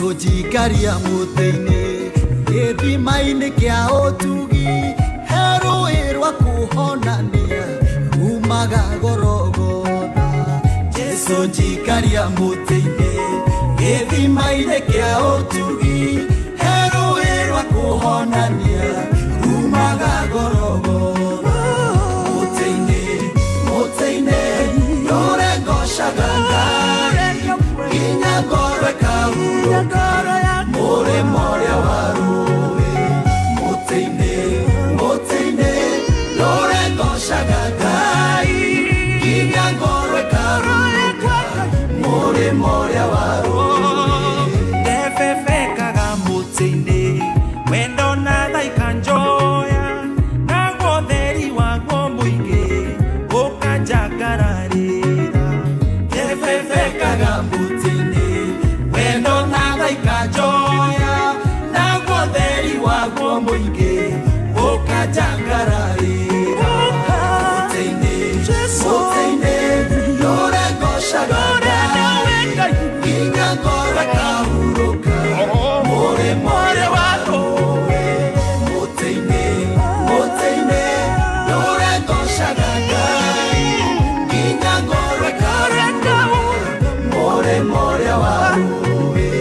Jesu jikaria muteine Ebi maine kia otugi Hero erwa kuhonania Umaga gorogoda Jesu jikaria muteine Ebi maine kia otugi Hero erwa kuhonania Umaga gorogoda Muteine, muteine Yore goshaganga Inya gore kahuroka More more warue Muteine, muteine Yore goshaganga Inya gore kahuroka More more warue Efefekaga muteine Wendo nada ikanjoya Nagwotheri wagwo muingi Ukajagararira Efefekaga muteine Wendo nada ikajoya Nagwotheri wagwo muingi Ukajagararira Muteine, muteine Yore goshaganga Inya gore kahuroka More more warue Muteine, muteine Yore goshaganga Inya gore kahuroka More more warue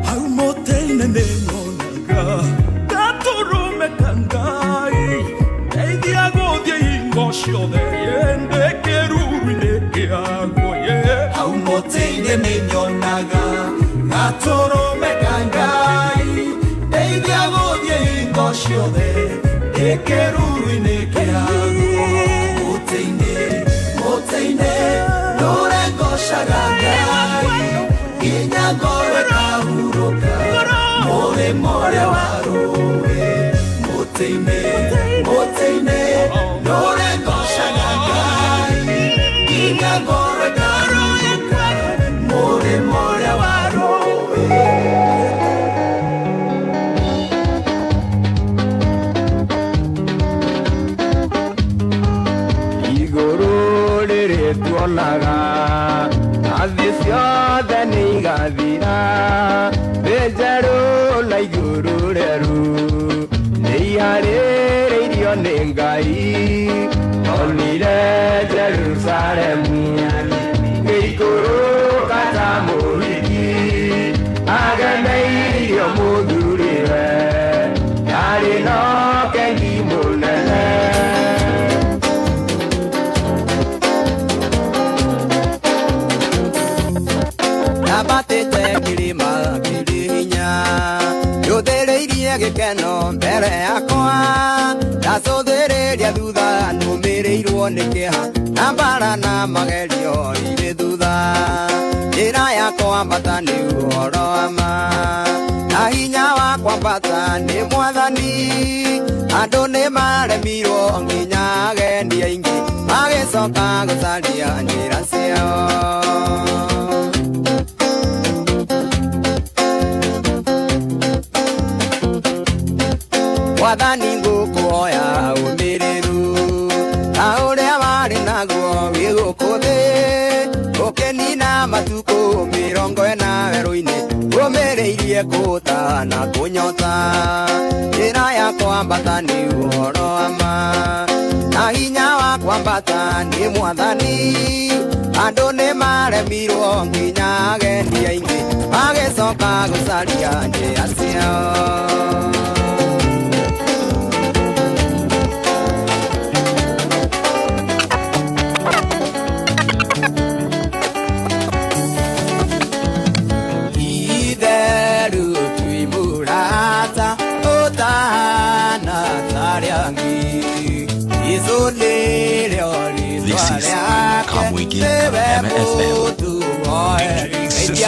Hau moteine nenyonaga Gaturume kangai Eithia guthia hingo ciothe Yende kĩruru-inĩ kĩaguo Hau moteine nĩnyonaga Gatũrũme ka Ngai Ndeithia gũthiĩ hingo ciothe Ndĩ kĩruru-inĩ kĩaguo Mũtĩ-inĩ, mũtĩ-inĩ Ndũre ngocaga Ngai Nginya ngorwe kahurũka Mũrĩmo wa rũĩ Mũtĩ-inĩ, mũtĩ-inĩ Ndũre ngocaga Ngai Nginya ngorwe kahurũka Mũrĩmo wa rũĩ Igũrũ rĩrĩ tuonaga Nathĩ ciothe nĩ igathira Thĩ njerũ na igũrũ rĩerũ Nĩ iharĩrĩirio nĩ Ngai Onire Jerusalemu Gĩikũrũka ta mũhiki Agemeirio mũthuriwe Yarĩ na ũkengi mũnene Nabatĩte kĩrĩma kĩrĩ hinya Njũthĩrĩirie gĩkeno mbere yakwa Ndacũthĩrĩria thutha nũmĩrĩirwo nĩ kĩeha Na mbara na magerio irĩ thutha Njĩra ya kwambata nĩ ũhoro wa ma Na hinya wa kwambata nĩ Mwathani Andũ nĩ maremirwo nginya agendi aingĩ Magĩcoka gũcaria njĩra ciao Mwathani ngũkũhoya ũmĩrĩru Ta ũrĩa warĩ naguo wĩ gũkũ thĩ Ũkĩnina matukũ 40 werũ-inĩ Ũmĩrĩirie kũũta na kũnyota Njĩra ya kwambata nĩ ũhoro wa ma Na hinya wa kwambata nĩ Mwathani Andũ nĩ maremirwo nginya agendi aingĩ Magĩcoka gũcaria njĩra ciao This is Come We Give Kahama FM. DJ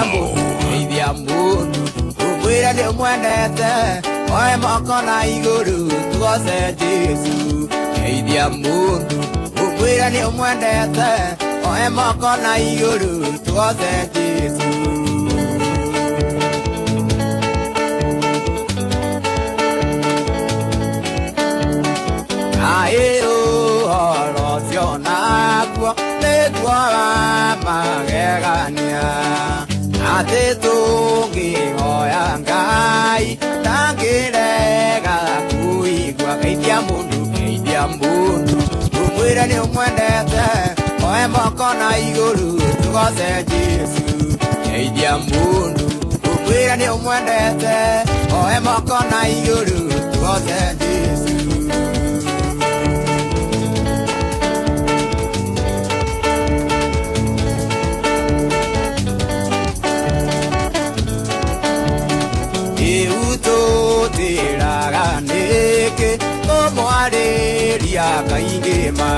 Nyumwira ni umwendete oe moko na iguru tuothe Jesu. Airu horo cionaguo nĩguoga magegania atĩ tũngĩhoya Ngai ndangĩrega kũigua. Geithia mũndũ ngũmwĩre nĩ ũmwendete oe moko na igũrũ tũgoce Jesu. Geithia mũndũ ngũmwĩre nĩ ũmwendete oe moko na igũrũ tũgoce Jesu. Tũtĩraga nĩkĩ tũmwarĩria kaingĩma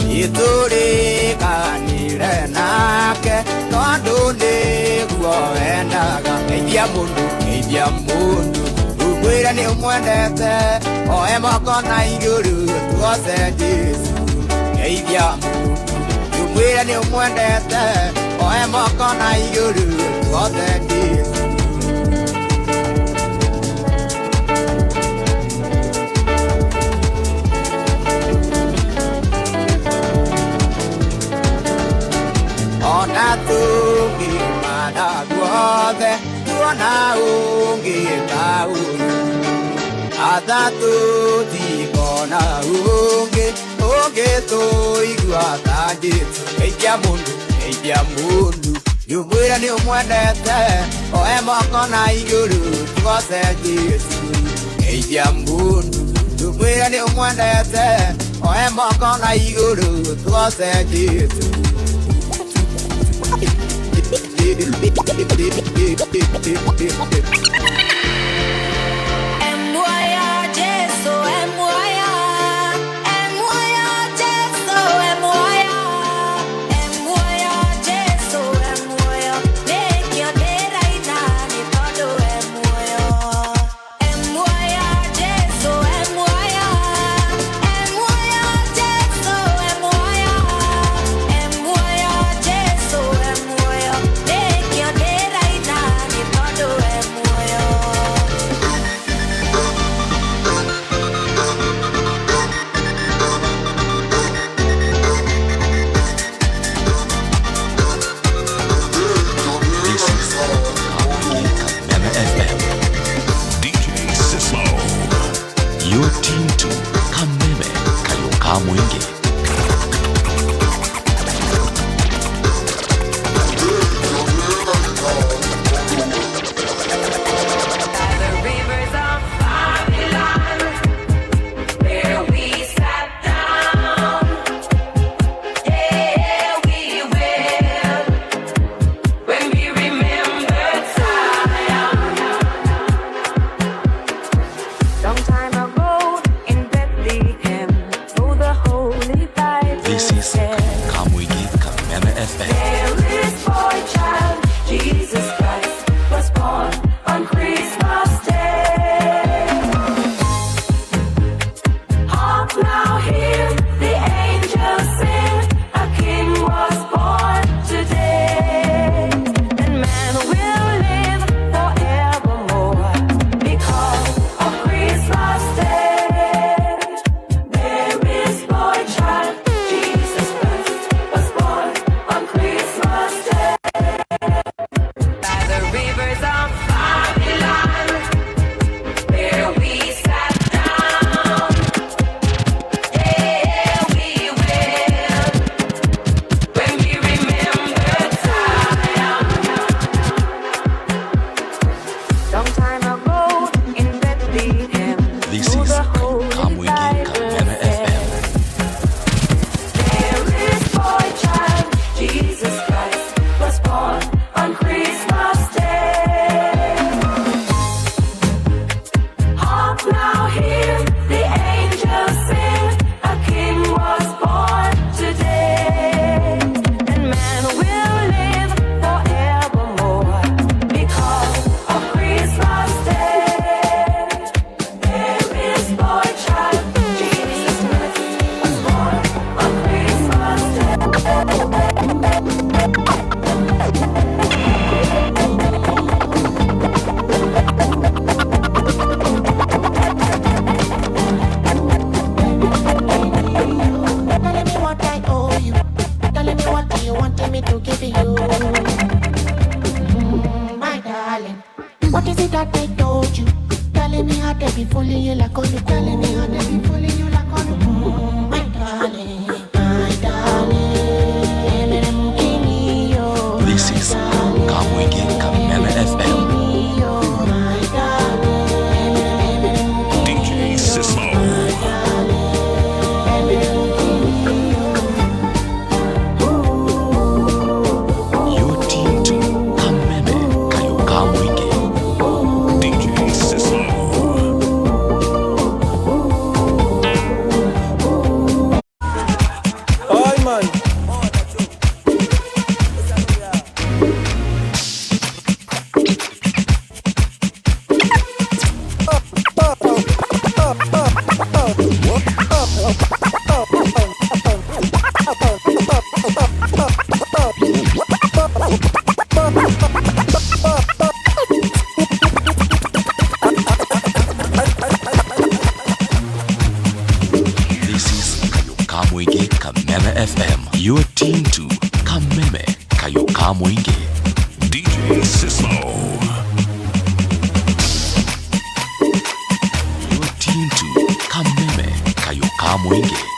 nĩtũrĩkanĩre nake tondũ nĩguo endaga. Geithia mũndũ ngũmwĩre nĩ ũmwendete oe moko na igũrũ tugoce Jesu. Geithia mũndũ ngũmwĩre nĩ ũmwendete oe moko na igũrũ tugoce Jesu. Ona tũngĩmana guothe tuona ũngĩka ũru atha tũtikona ũngĩtũigua ta Jesu. Geithia mũndũ ngũmwĩre nĩ ũmwendete oe moko na igũrũ tugoce Jesu. Geithia mũndũ ngũmwĩre nĩ ũmwendete oe moko na igũrũ tugoce Jesu. heart they be fooling you like on the telling me how they be fooling you like on the my darling, my darling. This is Kamwenge Kameme FM. DJ Sismo. Your team to Kameme Kayo Kamwenge. DJ Sismo. Oi, man. This is Kamwenge Kameme FM. Your team to Kameme Kayo Kamwenge. DJ Sismo. Your team to Kameme Kayo Kamwenge.